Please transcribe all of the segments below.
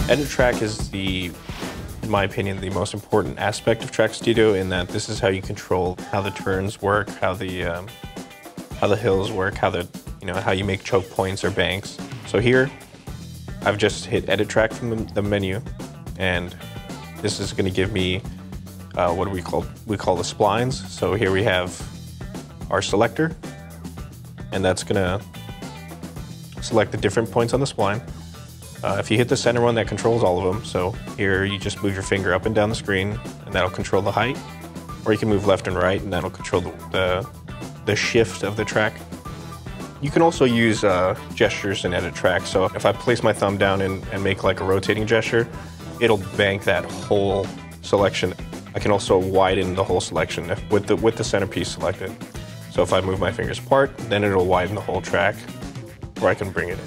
Edit track is in my opinion, the most important aspect of Track Studio, in that this is how you control how the turns work, how the hills work, how you make choke points or banks. So here, I've just hit Edit Track from the menu, and this is going to give me what do we call the splines. So here we have our selector, and that's going to select the different points on the spline. If you hit the center one, that controls all of them. So here you just move your finger up and down the screen, and that'll control the height. Or you can move left and right, and that'll control the shift of the track. You can also use gestures in Edit Track. So if I place my thumb down and make like a rotating gesture, it'll bank that whole selection. I can also widen the whole selection with the centerpiece selected. So if I move my fingers apart, then it'll widen the whole track, or I can bring it in.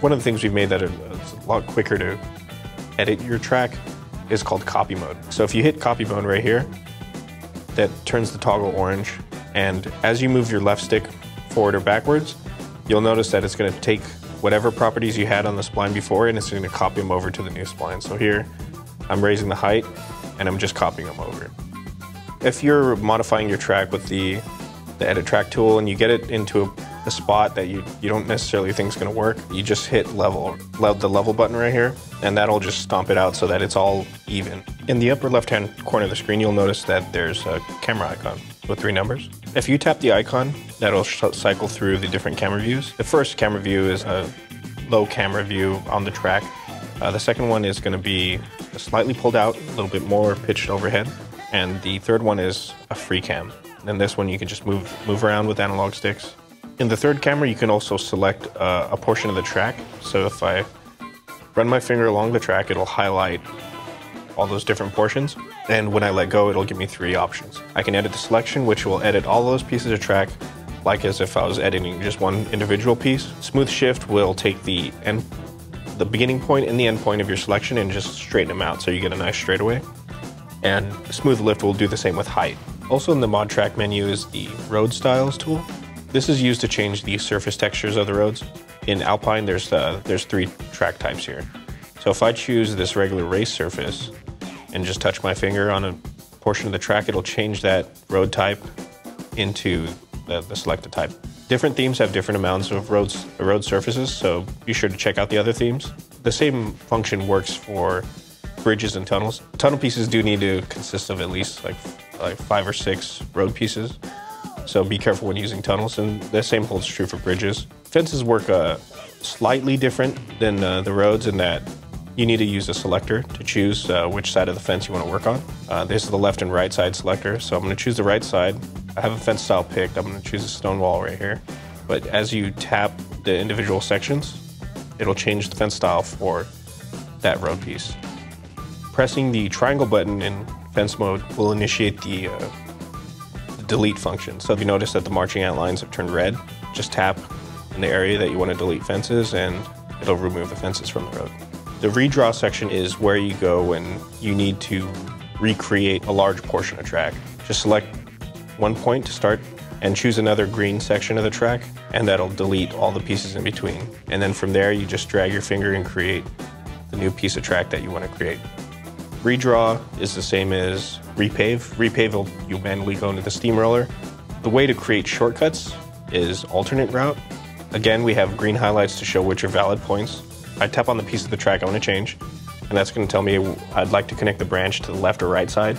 One of the things we've made that is a lot quicker to edit your track is called copy mode. So if you hit copy mode right here, that turns the toggle orange, and as you move your left stick forward or backwards, you'll notice that it's going to take whatever properties you had on the spline before, and it's going to copy them over to the new spline. So here, I'm raising the height, and I'm just copying them over. If you're modifying your track with the Edit Track tool and you get it into a spot that you don't necessarily think is going to work, you just hit the level button right here, and that'll just stomp it out so that it's all even. In the upper left hand corner of the screen, you'll notice that there's a camera icon with 3 numbers. If you tap the icon, that'll cycle through the different camera views. The first camera view is a low camera view on the track. The second one is going to be slightly pulled out, a little bit more pitched overhead, and the third one is a free cam. And this one you can just move around with analog sticks. In the third camera, you can also select a portion of the track. So if I run my finger along the track, it'll highlight all those different portions. And when I let go, it'll give me 3 options. I can edit the selection, which will edit all those pieces of track, like as if I was editing just one individual piece. Smooth shift will take the beginning point and the end point of your selection and just straighten them out so you get a nice straightaway. And smooth lift will do the same with height. Also in the mod track menu is the road styles tool. This is used to change the surface textures of the roads. In Alpine, there's 3 track types here. So if I choose this regular race surface and just touch my finger on a portion of the track, it'll change that road type into the selected type. Different themes have different amounts of road surfaces, so be sure to check out the other themes. The same function works for bridges and tunnels. Tunnel pieces do need to consist of at least like 5 or 6 road pieces. So be careful when using tunnels, and the same holds true for bridges. Fences work slightly different than the roads in that you need to use a selector to choose which side of the fence you want to work on. This is the left and right side selector, so I'm going to choose the right side. I have a fence style picked. I'm going to choose a stone wall right here. But as you tap the individual sections, it'll change the fence style for that road piece. Pressing the triangle button in fence mode will initiate the delete function. So if you notice that the marching outlines have turned red, just tap in the area that you want to delete fences and it'll remove the fences from the road. The redraw section is where you go when you need to recreate a large portion of track. Just select one point to start and choose another green section of the track, and that'll delete all the pieces in between. And then from there, you just drag your finger and create the new piece of track that you want to create. Redraw is the same as repave. Repave, you'll manually go into the steamroller. The way to create shortcuts is alternate route. Again, we have green highlights to show which are valid points. I tap on the piece of the track I want to change, and that's going to tell me I'd like to connect the branch to the left or right side.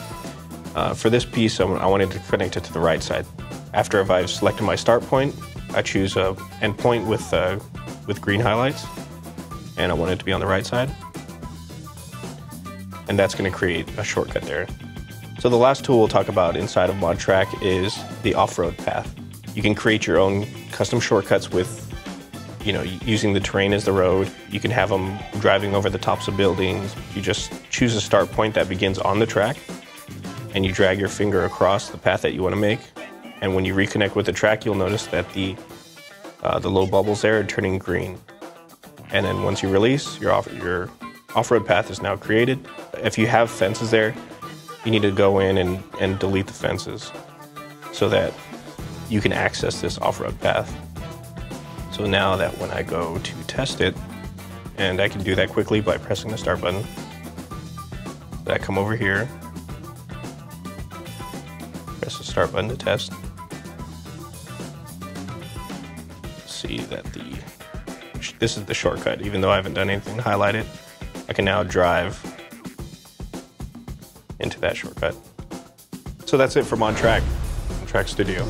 For this piece, I wanted to connect it to the right side. After I've selected my start point, I choose an end point with green highlights, and I want it to be on the right side. And that's going to create a shortcut there. So the last tool we'll talk about inside of Mod Track is the off-road path. You can create your own custom shortcuts with, using the terrain as the road. You can have them driving over the tops of buildings. You just choose a start point that begins on the track, and you drag your finger across the path that you want to make. And when you reconnect with the track, you'll notice that the little bubbles there are turning green. And then once you release, your off-road path is now created. If you have fences there, you need to go in and delete the fences so that you can access this off-road path. So now that when I go to test it And I can do that quickly by pressing the start button. So I come over here, press the start button to test. See that this is the shortcut. Even though I haven't done anything to highlight it, I can now drive into that shortcut. So that's it from On Track Studio.